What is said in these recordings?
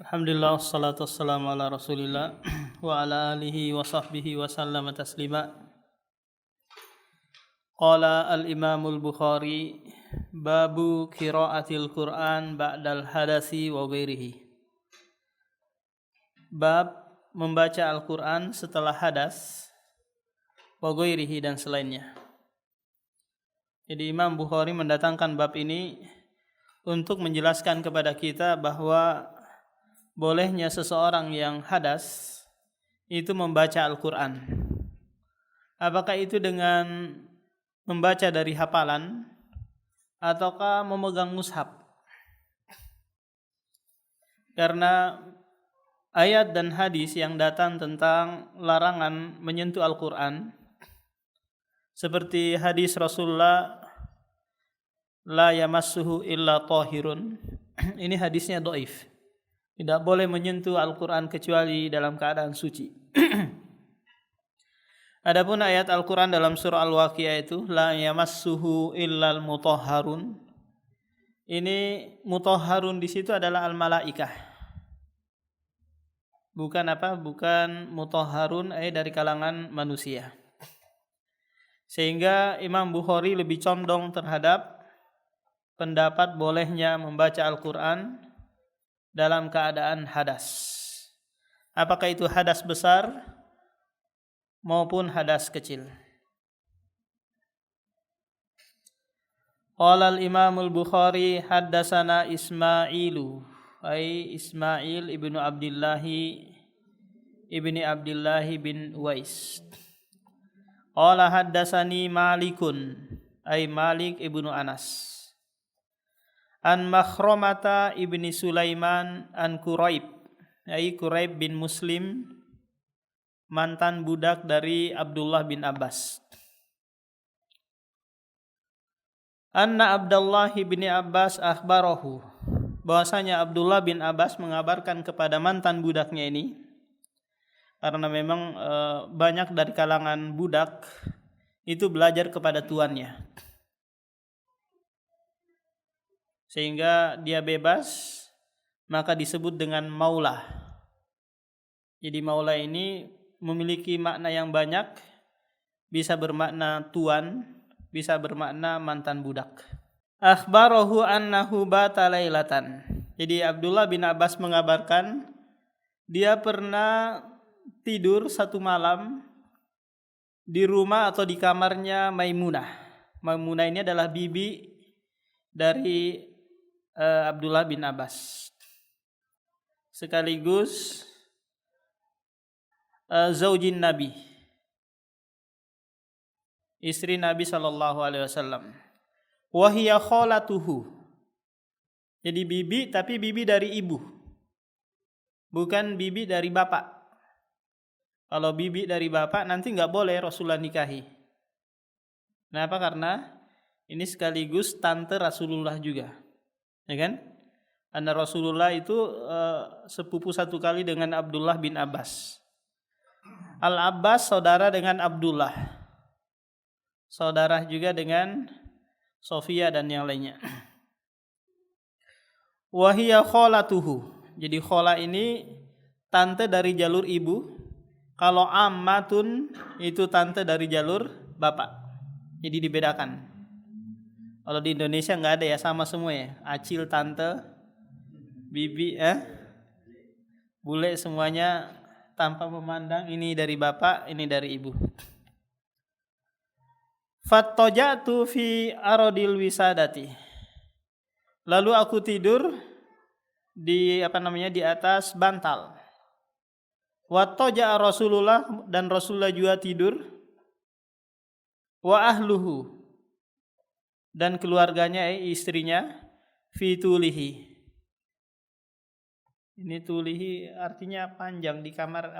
Alhamdulillah, wassalatu wassalamu ala rasulillah wa ala alihi wa sahbihi wa sallama taslima. Qala al-imamul Bukhari babu qiraatil Qur'an ba'dal hadasi wa ghairihi. Bab membaca Al-Qur'an setelah hadas wa ghairihi dan selainnya. Jadi Imam Bukhari mendatangkan bab ini untuk menjelaskan kepada kita bahwa bolehnya seseorang yang hadas itu membaca Al-Quran. Apakah itu dengan membaca dari hafalan ataukah memegang mushaf? Karena ayat dan hadis yang datang tentang larangan menyentuh Al-Quran, seperti hadis Rasulullah la yamassuhu illa tahirun, ini hadisnya dhaif. Tidak boleh menyentuh Al-Quran kecuali dalam keadaan suci. Adapun ayat Al-Quran dalam surah Al-Waqiah itu la yamassuhu illal mutahharun. Ini mutahharun di situ adalah al-malaikah. Bukan mutahharun dari kalangan manusia. Sehingga Imam Bukhari lebih condong terhadap pendapat bolehnya membaca Al-Quran dalam keadaan hadas. Apakah itu hadas besar maupun hadas kecil. Qala al-Imam al-Bukhari haddatsana Ismailu Ismail ibnu Abdullah bin Uwais. Qala haddatsani Malikun Malik ibnu Anas. An Makhramata ibni Sulaiman an Quraib bin Muslim, mantan budak dari Abdullah bin Abbas. Anna Abdullah bin Abbas akhbarahu, bahwasanya Abdullah bin Abbas mengabarkan kepada mantan budaknya ini, karena memang banyak dari kalangan budak itu belajar kepada tuannya, sehingga dia bebas, maka disebut dengan maula. Jadi maula ini memiliki makna yang banyak, bisa bermakna tuan, bisa bermakna mantan budak. Akhbarahu annahu bata lailatan. Jadi Abdullah bin Abbas mengabarkan dia pernah tidur satu malam di rumah atau di kamarnya Maimunah. Maimunah ini adalah bibi dari Abdullah bin Abbas, sekaligus zaujin Nabi, istri Nabi sallallahu alaihi wasallam. Wa hiya khalatuhu. Jadi bibi, tapi bibi dari ibu, bukan bibi dari bapak. Kalau bibi dari bapak nanti enggak boleh Rasulullah nikahi. Kenapa? Karena ini sekaligus tante Rasulullah juga. Ya kan? Karena Rasulullah itu sepupu satu kali dengan Abdullah bin Abbas. Al-Abbas saudara dengan Abdullah, saudara juga dengan Sofia dan yang lainnya. Wahiyya kholatuhu. Jadi khola ini tante dari jalur ibu. Kalau ammatun itu tante dari jalur bapak. Jadi dibedakan. Kalau di Indonesia nggak ada ya, sama semua ya. Acil tante, bibi, bule semuanya tanpa memandang ini dari bapak, ini dari ibu. Fattaja'tu fi aradil wisadati. Lalu aku tidur di di atas bantal. Wattaja'a Rasulullah, dan Rasulullah juga tidur. Wa ahluhu, dan keluarganya, istrinya, fi tulihi. Ini tulihi artinya panjang, di kamar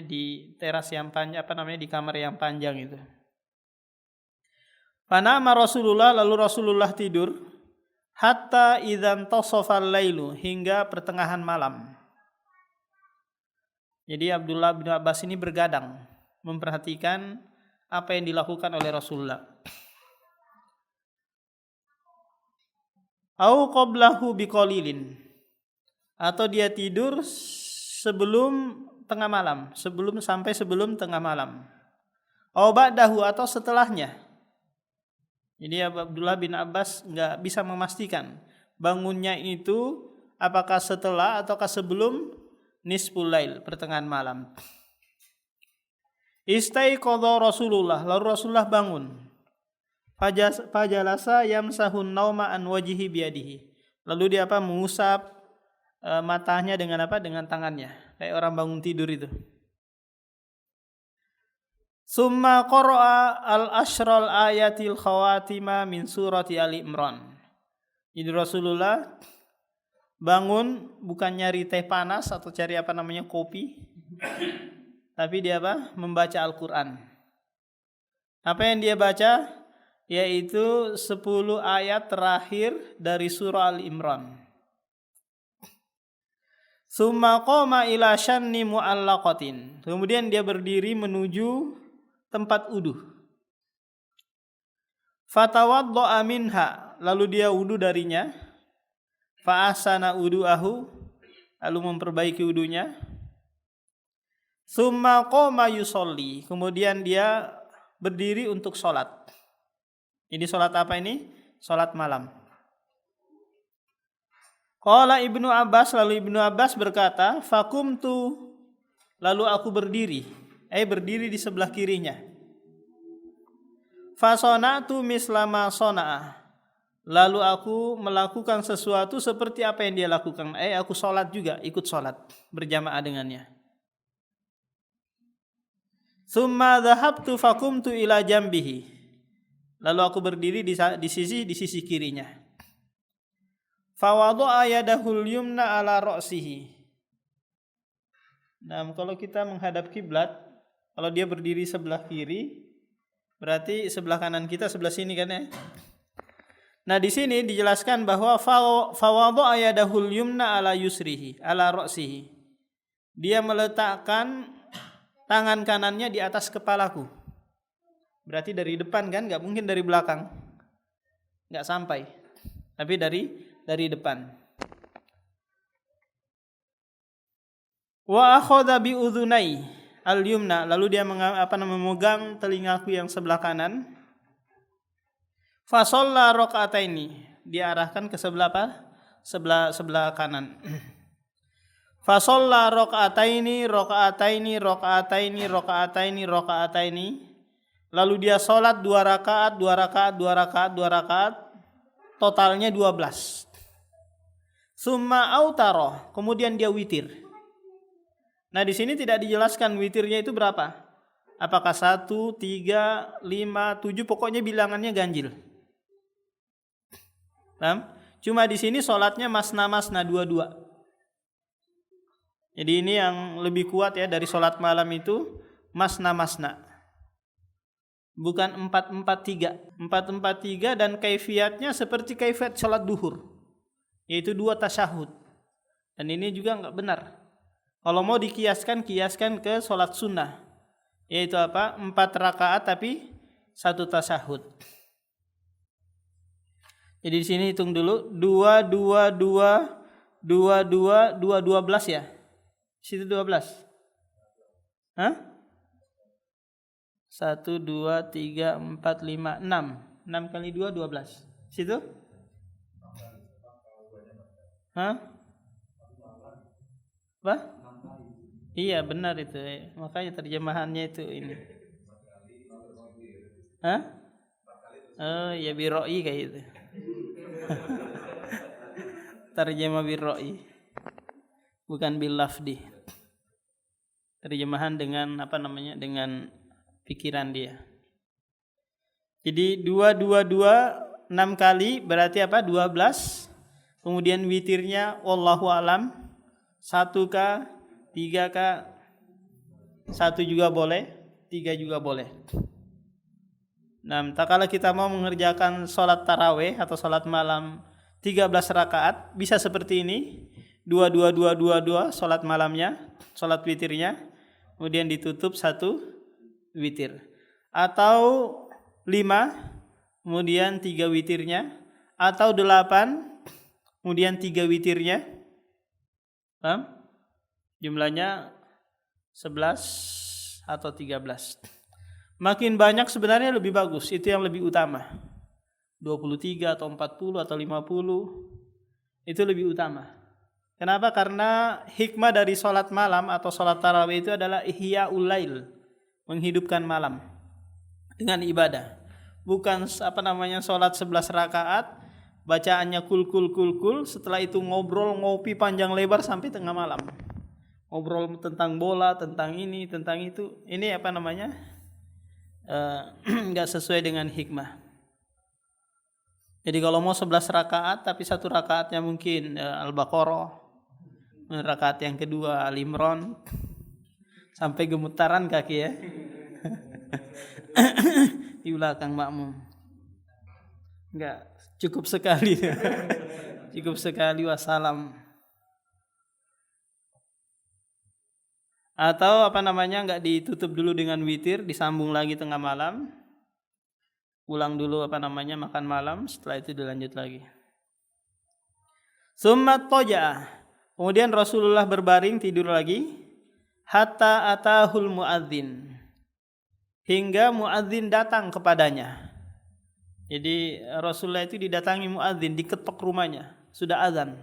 di teras yang panjang, di kamar yang panjang itu. Panama Rasulullah, lalu Rasulullah tidur, hatta idzan tasafal lailu, hingga pertengahan malam. Jadi Abdullah bin Abbas ini bergadang memperhatikan apa yang dilakukan oleh Rasulullah. Au qablahu biqalilin, atau dia tidur sebelum tengah malam, sebelum tengah malam. Aw ba'dahu atau setelahnya. Jadi Abdullah bin Abbas nggak bisa memastikan bangunnya itu apakah setelah ataukah sebelum nisful lail, pertengahan malam. Istaiqadha Rasulullah, lalu Rasulullah bangun. Fajalasa yamsahun nauma an wajhihi biyadihi. Lalu dia mengusap matanya dengan dengan tangannya, kayak orang bangun tidur itu. Summa qara'a al-ashral ayatil khawatima min surati Ali Imran. Jadi Rasulullah bangun bukan nyari teh panas atau cari kopi, tapi dia membaca Al-Qur'an. Apa yang dia baca? Yaitu 10 ayat terakhir dari surah Ali Imran. Summa qama ila syanni mu'allaqatin. Kemudian dia berdiri menuju tempat wudu. Fatawaddo'a minha, lalu dia wudu darinya. Fa ahsana wudu'ahu, lalu memperbaiki wudunya. Summa qama yusolli, kemudian dia berdiri untuk sholat. Ini sholat apa ini? Sholat malam. Qala Ibnu Abbas, lalu Ibnu Abbas berkata, fakumtu, lalu aku berdiri. Berdiri di sebelah kirinya. Fasona'tu mislama sona'ah, lalu aku melakukan sesuatu seperti apa yang dia lakukan. Aku sholat juga, ikut sholat berjamaah dengannya. Summa dhahabtu fakumtu ila jambihi, lalu aku berdiri di sisi kirinya. Fawadha'a yadahul yumna ala ra'sihi. Nah, kalau kita menghadap kiblat, kalau dia berdiri sebelah kiri, berarti sebelah kanan kita sebelah sini kan ya. Nah, di sini dijelaskan bahwa fawadha'a yadahul yumna ala yusrihi, ala ra'sihi. Dia meletakkan tangan kanannya di atas kepalaku. Berarti dari depan kan, nggak mungkin dari belakang, nggak sampai, tapi dari depan. Wa akhadha bi udhunai al-yumna, lalu dia memegang telingaku yang sebelah kanan. Fa shalla raka'ataini, dia arahkan ke sebelah sebelah kanan. Fa shalla raka'ataini. Lalu dia salat 2 rakaat, totalnya 12. Summa autara, kemudian dia witir. Nah, di sini tidak dijelaskan witirnya itu berapa. Apakah 1, 3, 5, 7, pokoknya bilangannya ganjil. Paham? Cuma di sini salatnya masna-masna 2-2. Jadi ini yang lebih kuat ya dari salat malam itu, masna-masna. Bukan 4-4-3. 4-4-3 dan kaifiatnya seperti kaifiat salat duhur, yaitu 2 tasyahud. Dan ini juga enggak benar. Kalau mau kiaskan ke sholat sunnah, yaitu 4 rakaat tapi 1 tasyahud. Jadi di sini hitung dulu 2 12 ya. Situ 12. Hah? 1 2 3 4 5 6. 6 kali 2 12. Situ? Hah? Apa? Iya benar itu, makanya terjemahannya itu ini. Hah? Oh ya biroi kayak gitu. Terjemah biroi, bukan bilafdi. Terjemahan dengan dengan pikiran dia. Jadi 2 6 kali berarti 12. Kemudian witirnya wallahu alam 1K, 3K, 1 juga boleh, 3 juga boleh. Nah, tak kala kita mau mengerjakan sholat taraweh atau sholat malam 13 rakaat, bisa seperti ini, 2 sholat malamnya, sholat witirnya, kemudian ditutup 1 witir. Atau 5, kemudian 3 witirnya, atau 8, kemudian 3 witirnya, Paham? Jumlahnya 11 atau 13. Makin banyak sebenarnya lebih bagus, itu yang lebih utama. 23 atau 40 atau 50 itu lebih utama. Kenapa? Karena hikmah dari sholat malam atau sholat tarawih itu adalah ihya'ul lail, menghidupkan malam dengan ibadah. Bukan sholat 11 rakaat, bacaannya kul, setelah itu ngobrol ngopi panjang lebar sampai tengah malam. Ngobrol tentang bola, tentang ini, tentang itu. Ini enggak sesuai dengan hikmah. Jadi kalau mau 11 rakaat tapi satu rakaatnya mungkin Al-Baqarah, rakaat yang kedua Al-Imran, sampai gemetaran kaki ya. Di belakang makmum. Enggak, cukup sekali. Cukup sekali wassalam. Atau enggak ditutup dulu dengan witir, disambung lagi tengah malam. Ulang dulu makan malam, setelah itu dilanjut lagi. Summa toja. Kemudian Rasulullah berbaring tidur lagi. Hatta atahul muadzin. Hingga muadzin datang kepadanya. Jadi Rasulullah itu didatangi muadzin, diketok rumahnya, sudah azan.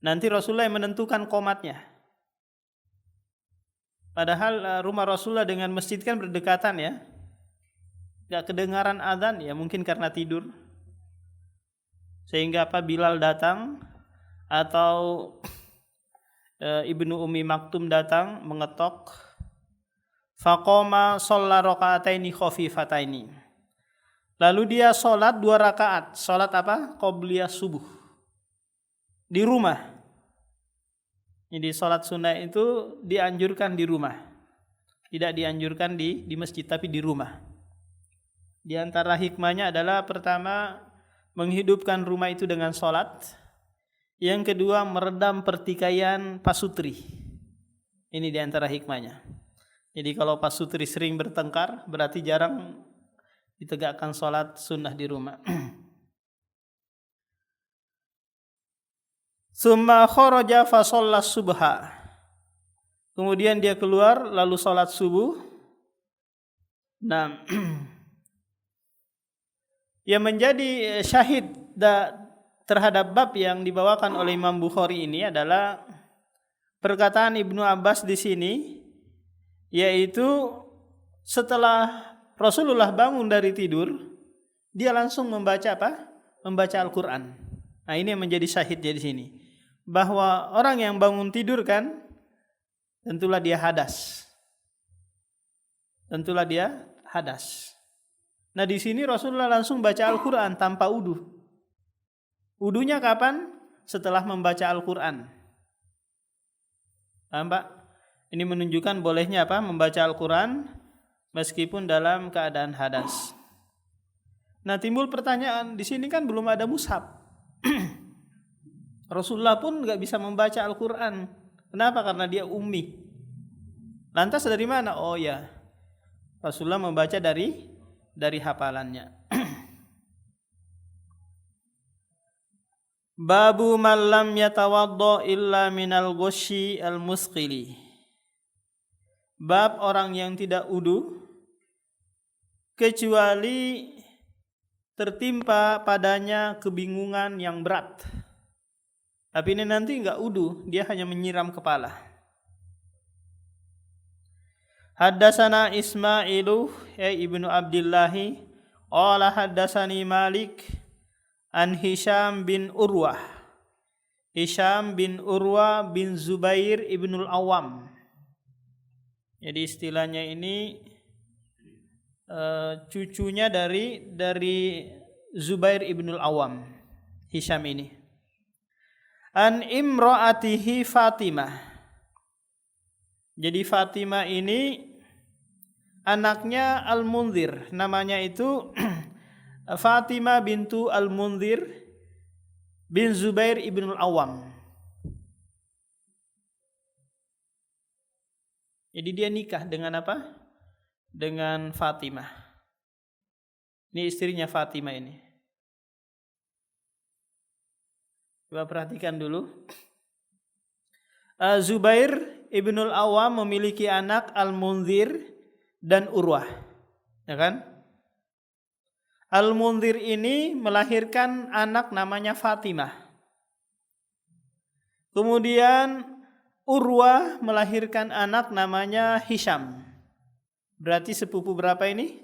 Nanti Rasulullah yang menentukan qomatnya. Padahal rumah Rasulullah dengan masjid kan berdekatan ya. Gak kedengaran azan ya, mungkin karena tidur. Sehingga Bilal datang atau Ibnu Ummi Maktum datang mengetok. Faqoma shalla raka'ataini khafifataini. Lalu dia sholat 2 rakaat. Sholat qobliyah subuh. Di rumah. Jadi sholat sunnah itu dianjurkan di rumah. Tidak dianjurkan di masjid, tapi di rumah. Di antara hikmahnya adalah pertama, menghidupkan rumah itu dengan sholat. Yang kedua, meredam pertikaian pasutri. Ini di antara hikmahnya. Jadi kalau pasutri sering bertengkar, berarti jarang ditegakkan sholat sunnah di rumah. Summa kharaja fa shallas subha. Kemudian dia keluar lalu salat subuh. Nah, yang menjadi syahid terhadap bab yang dibawakan oleh Imam Bukhari ini adalah perkataan Ibnu Abbas di sini, yaitu setelah Rasulullah bangun dari tidur, dia langsung membaca Membaca Al-Qur'an. Nah, ini yang menjadi syahidnya di sini. Bahwa orang yang bangun tidur kan tentulah dia hadas. Nah, di sini Rasulullah langsung baca Al-Qur'an tanpa wudu. Wudunya kapan? Setelah membaca Al-Qur'an. Paham, Pak? Ini menunjukkan bolehnya membaca Al-Qur'an meskipun dalam keadaan hadas. Nah, timbul pertanyaan, di sini kan belum ada mushaf. Rasulullah pun enggak bisa membaca Al-Qur'an. Kenapa? Karena dia ummi. Lantas dari mana? Oh ya, Rasulullah membaca dari hafalannya. Babu man lam yatawaddo illa minal ghusyi al-musqili. Bab orang yang tidak wudu kecuali tertimpa padanya kebingungan yang berat. Tapi ini nanti enggak wudu, dia hanya menyiram kepala. Haddatsana Ismailu ibnu Abdillahi qala haddatsani Malik an Hisham bin Urwah bin Zubair ibnul Awam. Jadi istilahnya ini cucunya dari Zubair ibnul Awam, Hisham ini. An imraatihi Fatimah. Jadi Fatimah ini anaknya Al-Munzir, namanya itu Fatimah bintu Al-Munzir bin Zubair ibnul Awam. Jadi dia nikah dengan dengan Fatimah. Ini istrinya Fatimah ini. Coba perhatikan dulu. Zubair ibnul Awam memiliki anak Al-Munzir dan Urwah, ya kan? Al-Munzir ini melahirkan anak namanya Fatimah. Kemudian Urwah melahirkan anak namanya Hisham. Berarti sepupu berapa ini?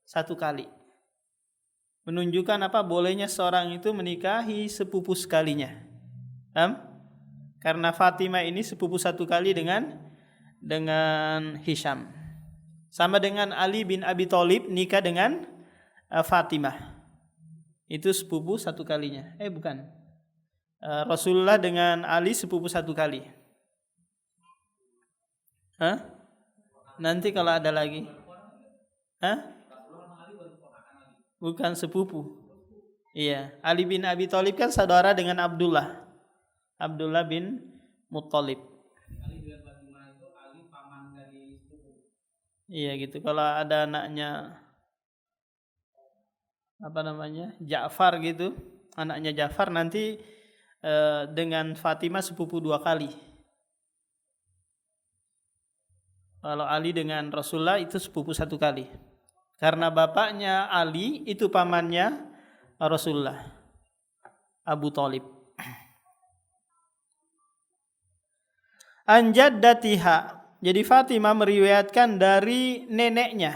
1 kali. Menunjukkan apa? Bolehnya seorang itu menikahi sepupu sekalinya. Karena Fatimah ini sepupu 1 kali dengan Hisham. Sama dengan Ali bin Abi Thalib nikah dengan Fatimah. Itu sepupu 1 kalinya. Bukan. Rasulullah dengan Ali sepupu 1 kali. Nanti kalau ada lagi. Bukan sepupu. Iya, Ali bin Abi Thalib kan saudara dengan Abdullah bin Muttalib. Iya gitu. Kalau ada anaknya Ja'far gitu, anaknya Ja'far nanti dengan Fatimah sepupu 2 kali. Kalau Ali dengan Rasulullah itu sepupu 1 kali. Karena bapaknya Ali itu pamannya Rasulullah, Abu Thalib. Anjaddatiha. Jadi Fatimah meriwayatkan dari neneknya.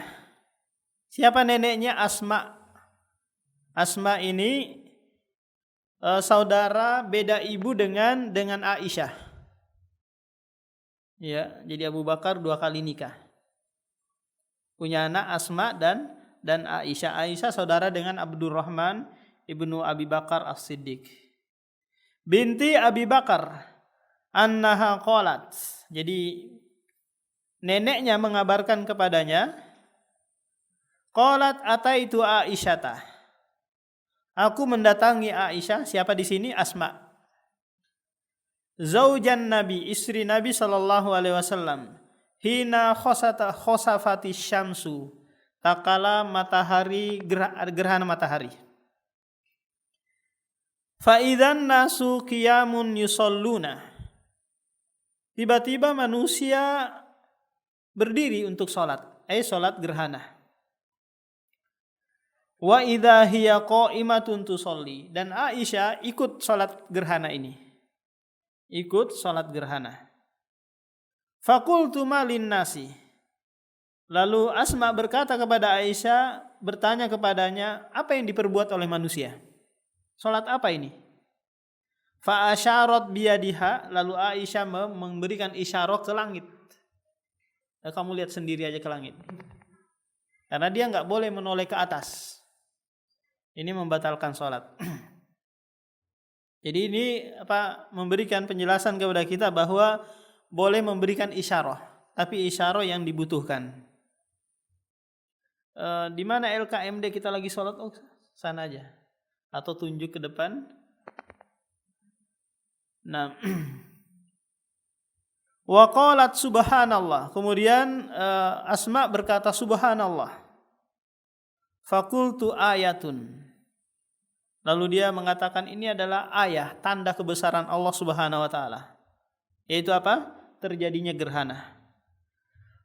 Siapa neneknya? Asma. Asma ini saudara beda ibu dengan Aisyah. Ya, jadi Abu Bakar 2 kali nikah. Punya anak Asma dan Aisyah. Aisyah saudara dengan Abdurrahman ibnu Abi Bakar As-Siddiq. Binti Abi Bakar annaha qalat. Jadi neneknya mengabarkan kepadanya, qalat ataitu Aisyata. Aku mendatangi Aisyah. Siapa di sini? Asma. Zaujan Nabi, istri Nabi sallallahu alaihi wasallam. Hina khosafati syamsu. Takala matahari gerhana matahari. Fa idzan nasu qiyamun yusalluna. Tiba-tiba manusia berdiri untuk salat, salat gerhana. Wa idza hiya qa'imatun tusolli. Dan Aisyah ikut salat gerhana ini. Ikut salat gerhana. Faqultu malin nasi. Lalu Asma berkata kepada Aisyah, bertanya kepadanya, apa yang diperbuat oleh manusia? Salat apa ini? Fa asyarat biyadiha. Lalu Aisyah memberikan isyarat ke langit. Kamu lihat sendiri aja ke langit. Karena dia enggak boleh menoleh ke atas. Ini membatalkan salat. Jadi ini memberikan penjelasan kepada kita bahwa boleh memberikan isyarah, tapi isyarah yang dibutuhkan. Di mana LKMD kita lagi sholat? Sana aja. Atau tunjuk ke depan. Nah, wa qalat subhanallah. Kemudian Asma berkata subhanallah. Fakultu ayatun. Lalu dia mengatakan ini adalah ayat, tanda kebesaran Allah Subhanahu wa taala. Yaitu apa? Terjadinya gerhana.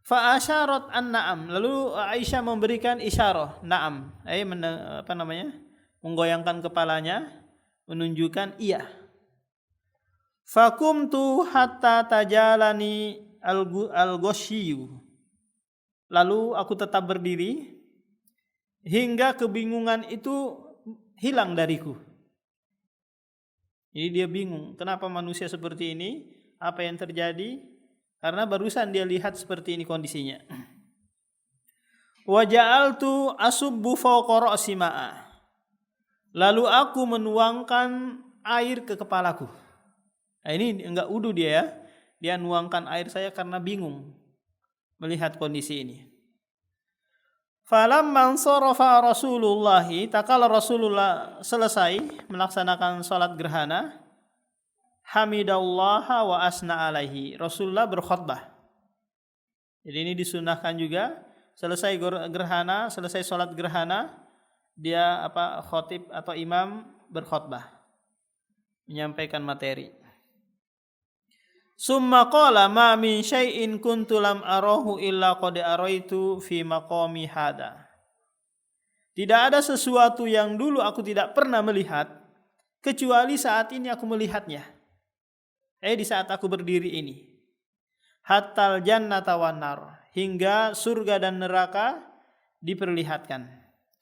Fa asyarat an-na'am. Lalu Aisyah memberikan isyarah na'am. Menggoyangkan kepalanya menunjukkan iya. Fakumtu hatta tajalani al-ghashiyyu. Lalu aku tetap berdiri hingga kebingungan itu hilang dariku. Jadi dia bingung, kenapa manusia seperti ini? Apa yang terjadi? Karena barusan dia lihat seperti ini kondisinya. Wa ja'altu asubbu fawqa ra'si ma'a. Lalu aku menuangkan air ke kepalaku. Nah, ini enggak wudu dia ya. Dia nuangkan air saya karena bingung melihat kondisi ini. Falamma ansarafa Rasulullah, takala Rasulullah selesai melaksanakan salat gerhana, hamidallaha wa asna alaihi. Rasulullah berkhutbah. Jadi ini disunahkan juga, selesai gerhana, selesai salat gerhana, dia khatib atau imam berkhutbah, menyampaikan materi. Summa qala ma min syai'in kuntu lam arahu illa qad araitu fi maqami hada. Tidak ada sesuatu yang dulu aku tidak pernah melihat kecuali saat ini aku melihatnya. Di saat aku berdiri ini. Hattal jannata wan nar, hingga surga dan neraka diperlihatkan.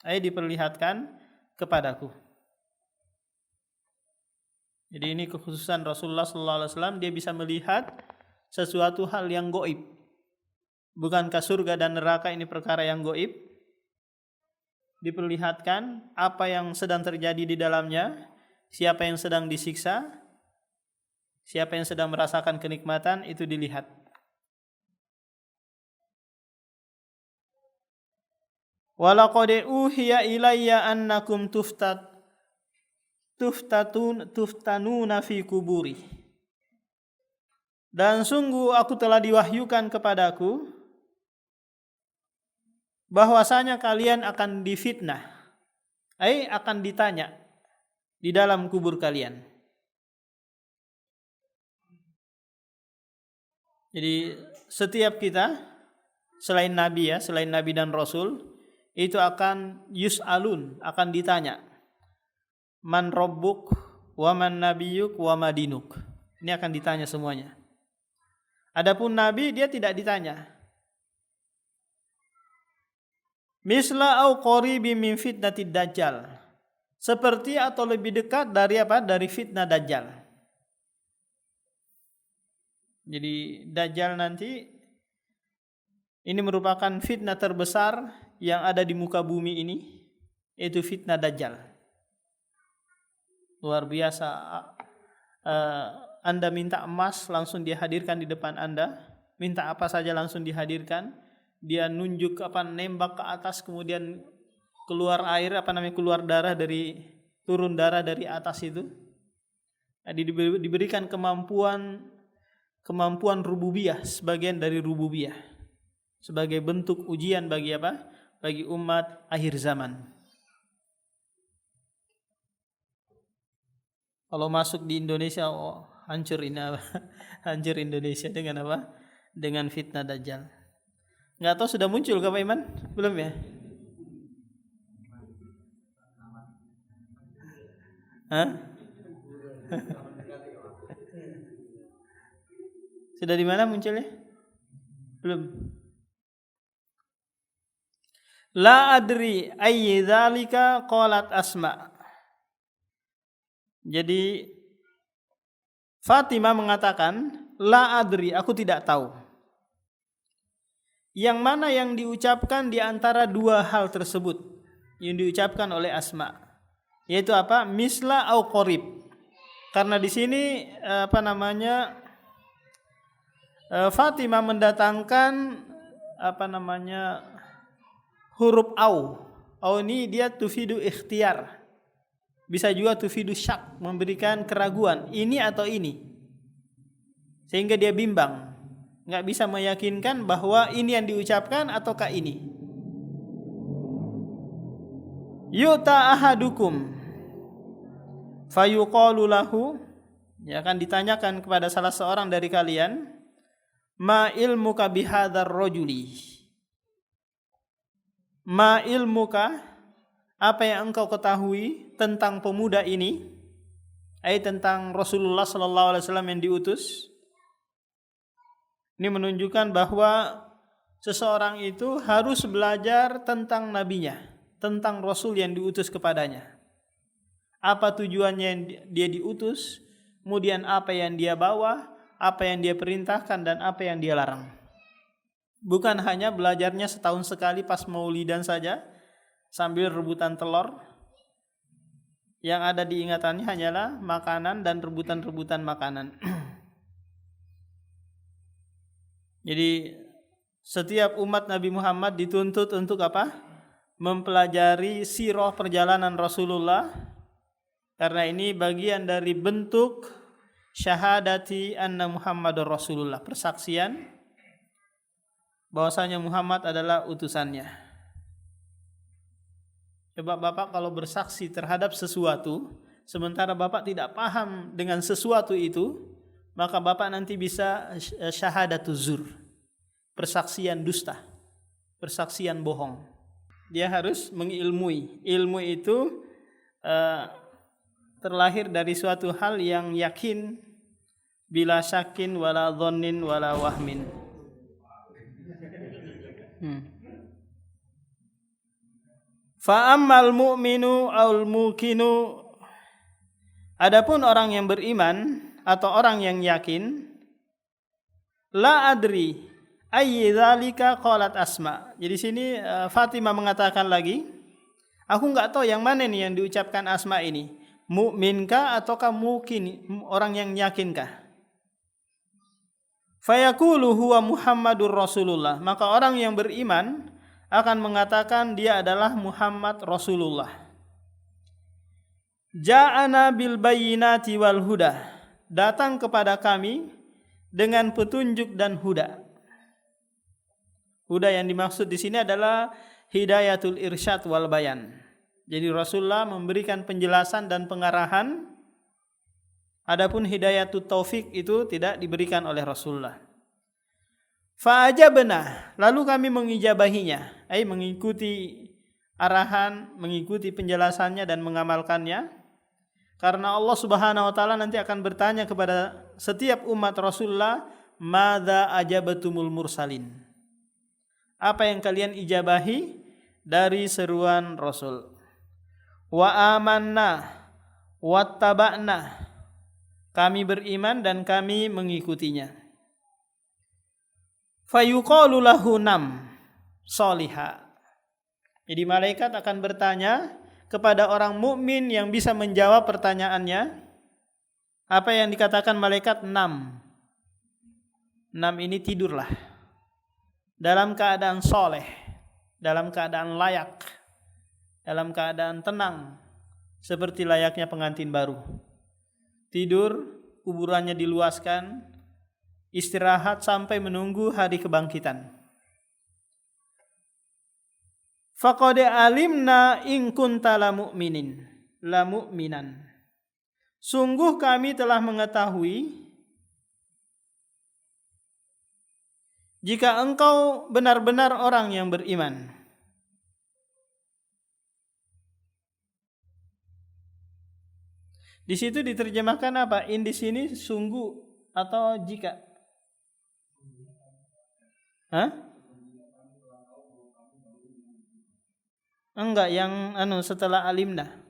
Diperlihatkan kepadaku. Jadi ini kekhususan Rasulullah SAW, dia bisa melihat sesuatu hal yang gaib. Bukankah surga dan neraka ini perkara yang gaib? Diperlihatkan apa yang sedang terjadi di dalamnya, siapa yang sedang disiksa, siapa yang sedang merasakan kenikmatan, itu dilihat. Walaqad uhiya ilayya annakum tuftanuna fi kuburi. Dan sungguh aku telah diwahyukan kepadaku bahwasanya kalian akan difitnah, akan ditanya di dalam kubur kalian. Jadi setiap kita selain nabi dan rasul itu akan yus'alun, akan ditanya. Man rabbuk wa man nabiyuk wa madinuk. Ini akan ditanya semuanya. Adapun nabi dia tidak ditanya. Misla au qaribi min fitnatid dajjal. Seperti atau lebih dekat dari apa? Dari fitnah dajjal. Jadi dajjal nanti ini merupakan fitnah terbesar yang ada di muka bumi ini, yaitu fitnah dajjal. Luar biasa. Anda minta emas langsung dia hadirkan di depan Anda, minta apa saja langsung dihadirkan. Dia nunjuk nembak ke atas, kemudian keluar air, keluar darah turun darah dari atas itu. Diberikan kemampuan rububiyah, sebagian dari rububiyah, sebagai bentuk ujian bagi apa? Bagi umat akhir zaman. Kalau masuk di Indonesia, hancur Indonesia dengan apa? Dengan fitnah dajjal. Nggak tahu sudah muncul ke Pak Iman? Belum ya? Hah? Sudah di mana munculnya? Belum. La adri ayyi dzalika qalat Asma. Jadi Fatimah mengatakan, la adri, aku tidak tahu. Yang mana yang diucapkan di antara dua hal tersebut yang diucapkan oleh Asma, yaitu apa? Misla au qarib. Karena di sini Fatimah mendatangkan huruf au. Au ini dia tufidu ikhtiar. Bisa juga tufidu syak, memberikan keraguan, ini atau ini. Sehingga dia bimbang, enggak bisa meyakinkan bahwa ini yang diucapkan ataukah ini. Yu'ta ahadukum fayuqalu lahu, ya akan ditanyakan kepada salah seorang dari kalian, ma ilmuka bihadzal rajuli. Ma ilmuka, apa yang engkau ketahui tentang pemuda ini, tentang Rasulullah sallallahu alaihi wasallam yang diutus. Ini menunjukkan bahwa seseorang itu harus belajar tentang nabinya, tentang Rasul yang diutus kepadanya. Apa tujuannya dia diutus, kemudian apa yang dia bawa, apa yang dia perintahkan, dan apa yang dia larang. Bukan hanya belajarnya setahun sekali pas maulidan saja, sambil rebutan telur. Yang ada di ingatannya hanyalah makanan dan rebutan-rebutan makanan. Jadi setiap umat Nabi Muhammad dituntut untuk apa? Mempelajari sirah perjalanan Rasulullah. Karena ini bagian dari bentuk syahadati anna Muhammadur Rasulullah, persaksian bahwasanya Muhammad adalah utusannya. Coba Bapak kalau bersaksi terhadap sesuatu, sementara Bapak tidak paham dengan sesuatu itu, maka bapak nanti bisa syahadatuz zur, persaksian dusta, persaksian bohong. Dia harus mengilmui. Ilmu itu terlahir dari suatu hal yang yakin, bila syakin wala dhannin wala wahmin. Fa ammal mu'minu aul mukinu, adapun orang yang beriman atau orang yang yakin, la adri ayyi dzalika qalat Asma. Jadi sini Fatimah mengatakan lagi, aku enggak tahu yang mana nih yang diucapkan Asma ini, mukminkah ataukah mukin, orang yang yakinkah? Fayaqulu huwa Muhammadur Rasulullah, maka orang yang beriman akan mengatakan dia adalah Muhammad Rasulullah. Ja'ana bil bayyinati wal huda, datang kepada kami dengan petunjuk dan huda. Huda yang dimaksud di sini adalah hidayatul irsyad wal bayan. Jadi Rasulullah memberikan penjelasan dan pengarahan. Adapun hidayatul taufik itu tidak diberikan oleh Rasulullah. Fa'ajabna, lalu kami mengijabahinya, mengikuti arahan, mengikuti penjelasannya dan mengamalkannya. Karena Allah Subhanahu wa taala nanti akan bertanya kepada setiap umat Rasulullah, madza ajabatumul mursalin? Apa yang kalian ijabahi dari seruan Rasul? Wa amanna wattaba'na, kami beriman dan kami mengikutinya. Fayuqalu lahu nam sholiha. Jadi malaikat akan bertanya kepada orang mukmin yang bisa menjawab pertanyaannya. Apa yang dikatakan malaikat? Nam. Nam ini tidurlah dalam keadaan soleh, dalam keadaan layak, dalam keadaan tenang, seperti layaknya pengantin baru. Tidur, kuburannya diluaskan, istirahat sampai menunggu hari kebangkitan. Faqad alimna in kunta la mu'minan. Sungguh kami telah mengetahui jika engkau benar-benar orang yang beriman. Di situ diterjemahkan apa? In di sini sungguh atau jika? Hah? Enggak, yang setelah alimna.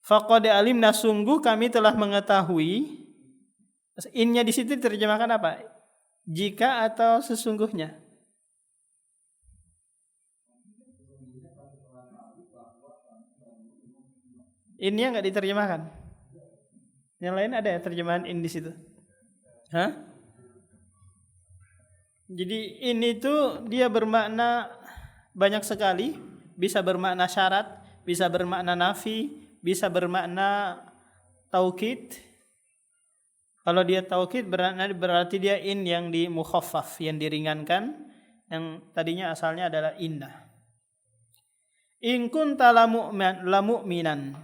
Faqad alimna, sungguh kami telah mengetahui. Innya di situ diterjemahkan apa? Jika atau sesungguhnya? Innya enggak diterjemahkan. Yang lain ada ya terjemahan in di situ? Hah? Jadi ini tuh dia bermakna banyak sekali, bisa bermakna syarat, bisa bermakna nafi, bisa bermakna taukid. Kalau dia taukid berarti dia in yang di mukhaffaf, yang diringankan, yang tadinya asalnya adalah inna. In kunta la mu'minan,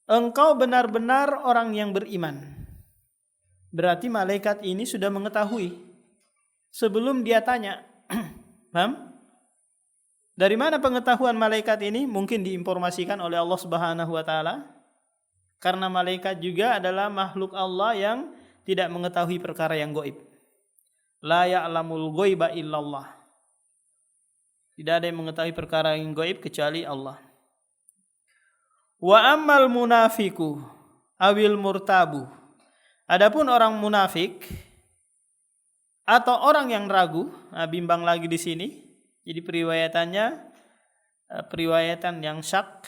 engkau benar-benar orang yang beriman. Berarti malaikat ini sudah mengetahui sebelum dia tanya. Paham? Dari mana pengetahuan malaikat ini? Mungkin diinformasikan oleh Allah Subhanahu wa taala. Karena malaikat juga adalah makhluk Allah yang tidak mengetahui perkara yang gaib. La ya'lamul ghaiba illallah. Tidak ada yang mengetahui perkara yang gaib kecuali Allah. Wa ammal munafiku awil murtabu, adapun orang munafik atau orang yang ragu, bimbang lagi di sini. Jadi periwayatannya periwayatan yang syak.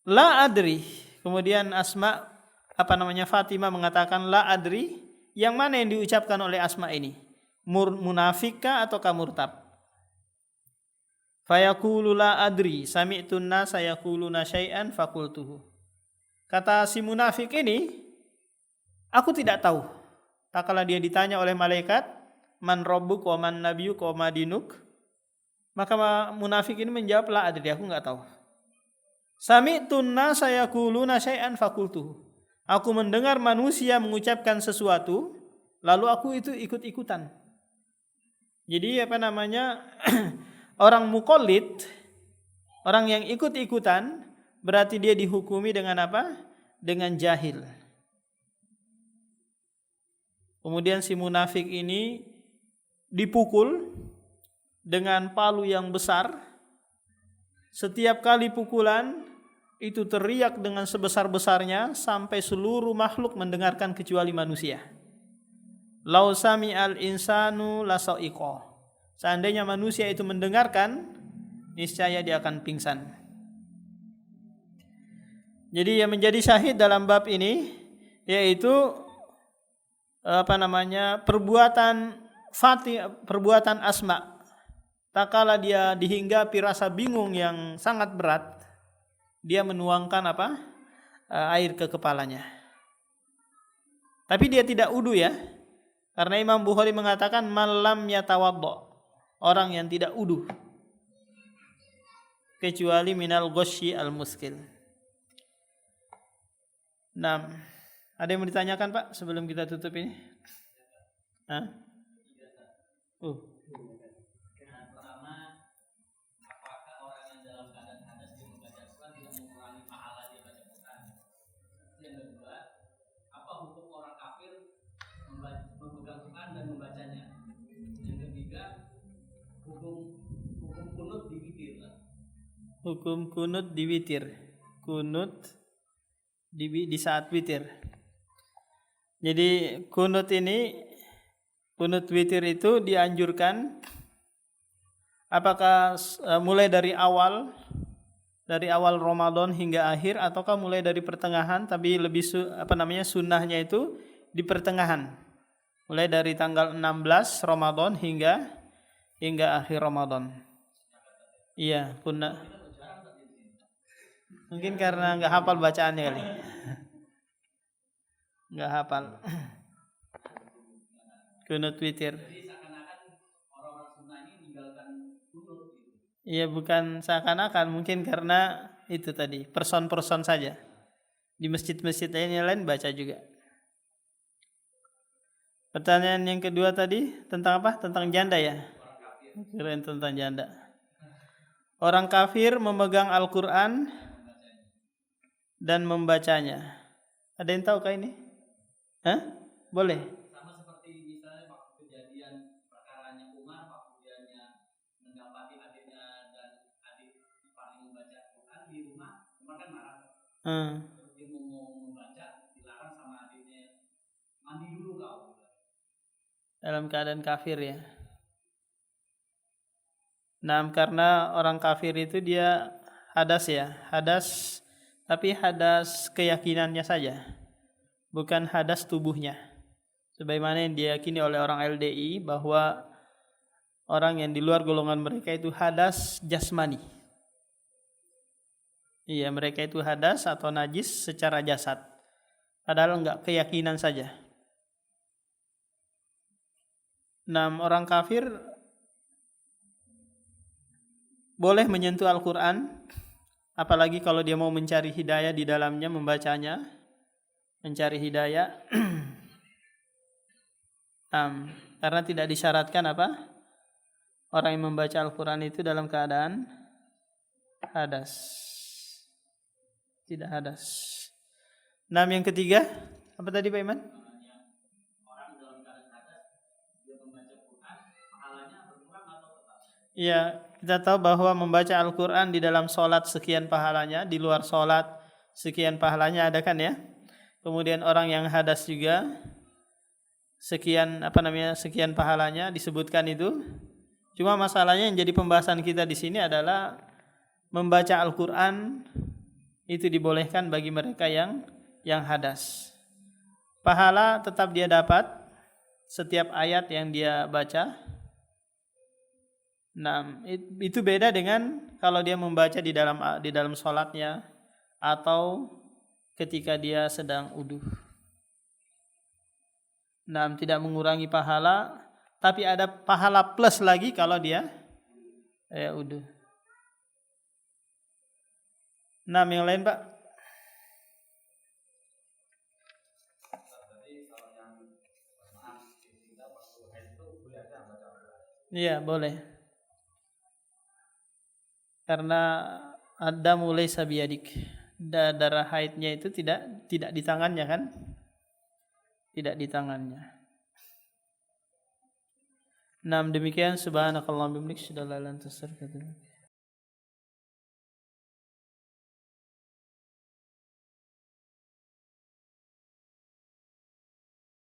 La adri, kemudian Asma Fatimah mengatakan la adri, yang mana yang diucapkan oleh Asma ini? Munafikkah atau murtab? Fayaqulu la adri sami'tun nasa yaquluna syai'an faqultuhu. Kata si munafik ini, aku tidak tahu. Tak kala dia ditanya oleh malaikat, man rabbuk wa man nabiyyuk wa ma dinuk, Maka munafik ini menjawab, la adri, aku enggak tahu. Sami'tun nasa yaquluna syai'an fakultuhu. Aku mendengar manusia mengucapkan sesuatu, lalu aku itu ikut-ikutan. Jadi orang muqallid, orang yang ikut-ikutan, berarti dia dihukumi dengan apa? Dengan jahil. Kemudian si munafik ini dipukul dengan palu yang besar. Setiap kali pukulan itu teriak dengan sebesar-besarnya sampai seluruh makhluk mendengarkan kecuali manusia. Lau sami'al insanu lasa'iqa. Seandainya manusia itu mendengarkan, niscaya dia akan pingsan. Jadi yang menjadi syahid dalam bab ini yaitu perbuatan Asma. Tak kala dia dihinggapi rasa bingung yang sangat berat, dia menuangkan air ke kepalanya. Tapi dia tidak wudu ya. Karena Imam Bukhari mengatakan malam yatawaddo, orang yang tidak wudu kecuali minal ghosyi al muskil. Nah, ada yang mau ditanyakan Pak sebelum kita tutup ini? Dan membacanya. Yang ketiga, hukum kunut di witir. Hukum kunut di witir. Kunut di saat witir. Jadi kunut witir itu dianjurkan apakah mulai dari awal Ramadan hingga akhir ataukah mulai dari pertengahan, tapi lebih sunnahnya itu di pertengahan. Mulai dari tanggal 16 Ramadan hingga akhir Ramadan. Iya, mungkin karena enggak hafal bacaannya kali. Enggak hafal. Kunut witir. Jadi seakan-akan orang-orang sunnah ini meninggalkan kunut. Iya, bukan seakan-akan, mungkin karena itu tadi, person saja. Di masjid-masjid lain baca juga. Pertanyaan yang kedua tadi tentang apa? Tentang janda ya? Kirain tentang janda. Orang kafir memegang Al-Quran dan membacanya. Ada yang tahu kah ini? Boleh? Sama seperti misalnya waktu kejadian perkaranya Umar, waktu dia mendapati adiknya dan adik ipar membaca Al-Quran di rumah, Umar kan marah. Terus dia mau membaca, dilarang sama adiknya, mandi dulu kau. Dalam keadaan kafir ya. Nah, karena orang kafir itu dia hadas, tapi hadas keyakinannya saja, bukan hadas tubuhnya. Sebagaimana yang diyakini oleh orang LDI bahwa orang yang di luar golongan mereka itu hadas jasmani. Iya, mereka itu hadas atau najis secara jasad. Padahal enggak, keyakinan saja. Orang kafir boleh menyentuh Al-Quran, apalagi kalau dia mau mencari hidayah di dalamnya, membacanya, mencari hidayah. Karena tidak disyaratkan orang yang membaca Al-Quran itu dalam keadaan hadas, tidak hadas. Yang ketiga, apa tadi Pak Iman? Ya, kita tahu bahwa membaca Al-Quran di dalam sholat sekian pahalanya, di luar sholat sekian pahalanya, ada kan ya? Kemudian orang yang hadas juga sekian pahalanya disebutkan itu. Cuma masalahnya yang jadi pembahasan kita di sini adalah membaca Al-Quran itu dibolehkan bagi mereka yang hadas. Pahala tetap dia dapat setiap ayat yang dia baca. Itu beda dengan kalau dia membaca di dalam sholatnya atau ketika dia sedang wudu. Tidak mengurangi pahala, tapi ada pahala plus lagi kalau dia Ya udah. Nah, yang lain Pak? Iya boleh. Karena ada mulai sabiadik. Darah haidnya itu tidak di tangannya kan? Tidak di tangannya. Nah, demikian subhanakallahumma wa bihamdika asyhadu an la ilaha illa anta astaghfiruka wa atubu ilaik.